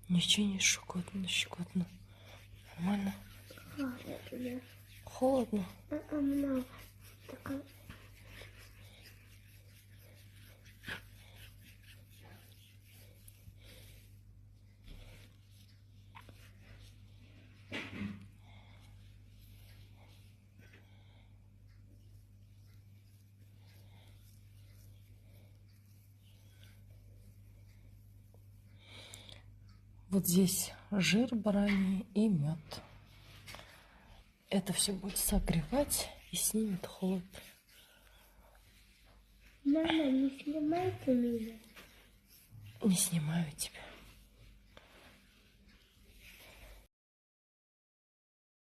Ничего не щекотно, щекотно. Нормально? Холодно. Холодно? Много. Такая... Вот здесь жир бараний и мед. Это все будет согревать и снимет холод. Мама, не снимайте меня. Не снимаю тебя.